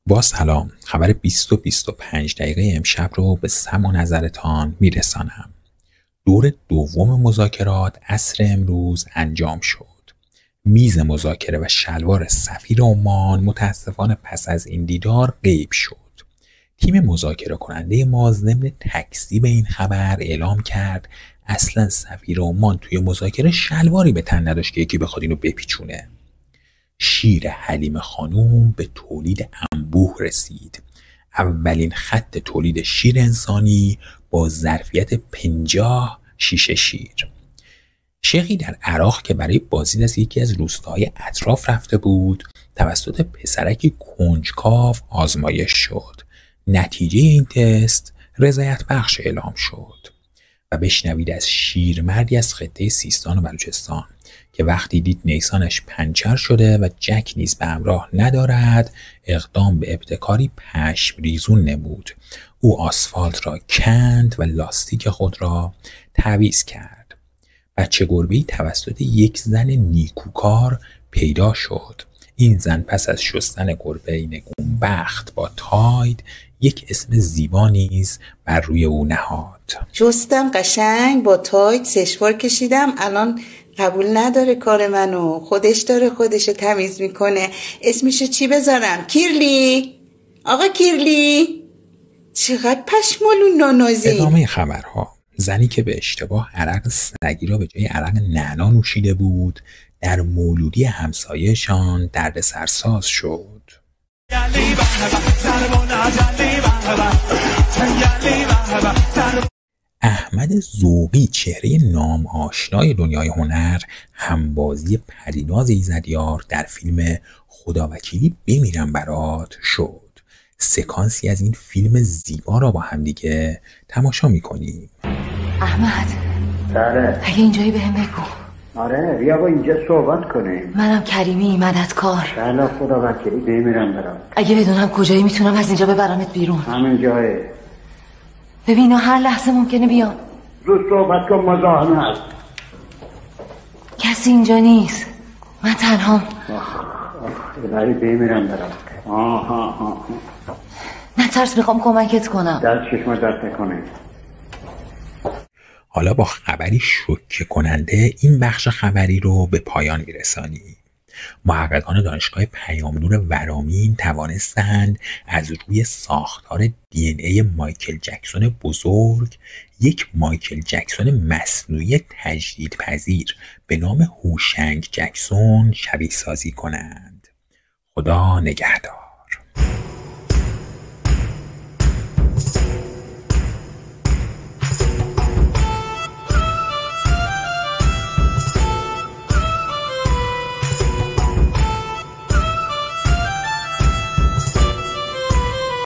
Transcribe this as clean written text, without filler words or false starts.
با سلام، خبر 20 و 25 دقیقه امشب رو به سمع و نظرتان میرسانم. دور دوم مذاکرات عصر امروز انجام شد. میز مذاکره و شلوار سفیر عمان متاسفانه پس از این دیدار غیب شد. تیم مذاکره کننده ما ضمن تکذیب این خبر اعلام کرد اصلا سفیر عمان توی مذاکره شلواری به تن نداشت که یکی بخواد اینو بپیچونه. شیر حلیم خانوم به تولید انبوه رسید. اولین خط تولید شیر انسانی با ظرفیت 50 شیشه شیر. شیخی در عراق که برای بازدید از یکی از روستاهای اطراف رفته بود توسط پسرکی کنجکاو آزمایش شد. نتیجه این تست رضایت بخش اعلام شد و بشنوید از شیرمردی از خطه سیستان و بلوچستان که وقتی دید نیسانش پنچر شده و جک نیز به همراه ندارد اقدام به ابتکاری پشم ریزون نمود. او آسفالت را کند و لاستیک خود را تعویض کرد. بچه گربه‌ای توسط یک زن نیکوکار پیدا شد. این زن پس از شستن گربه نگونبخت با تاید یک اسم زیبا نیز بر روی او نهاد. شستم قشنگ با تاید سشوار کشیدم، الان قبول نداره کار منو، خودش داره خودشو تمیز میکنه. اسمشو چی بذارم؟ کیرلی؟ آقا کیرلی؟ چقدر پشمالون نانازی. ادامه خبرها. زنی که به اشتباه عرق سگی را به جای عرق نعنا نوشیده بود در مولودی همسایه‌شان دردسرساز شد. احمد ذوقی، چهره نام آشنای دنیای هنر، همبازی پریناز ایزدیار در فیلم خداوکیلی بمیرم برات شد. سکانسی از این فیلم زیبا را با هم دیگه تماشا می‌کنیم. احمد، بله. اگه اینجایی بهم بگو. آره بیا با اینجا صحبت کنیم. منم کریمی، مددکار. بله خداوکیلی بمیرم برات. اگه بدونم کجایی میتونم از اینجا ببرمت بیرون. همین جایه. ببین هر لحظه ممکنه بیام. زود صحبت کن، مزاحمت. کسی اینجا نیست، من تنهام. الهی بمیرم برات. آها. نترس، میخوام کمکت کنم. دست چشم درد نکنه. حالا با خبری شوکه کننده این بخش خبری رو به پایان میرسانیم. محققان دانشگاه پیام‌نور ورامین توانستند از روی ساختار دی ان ای مایکل جکسون بزرگ یک مایکل جکسون مصنوعی تجدیدپذیر به نام هوشنگ جکسون شبیه سازی کنند. خدا نگهدار.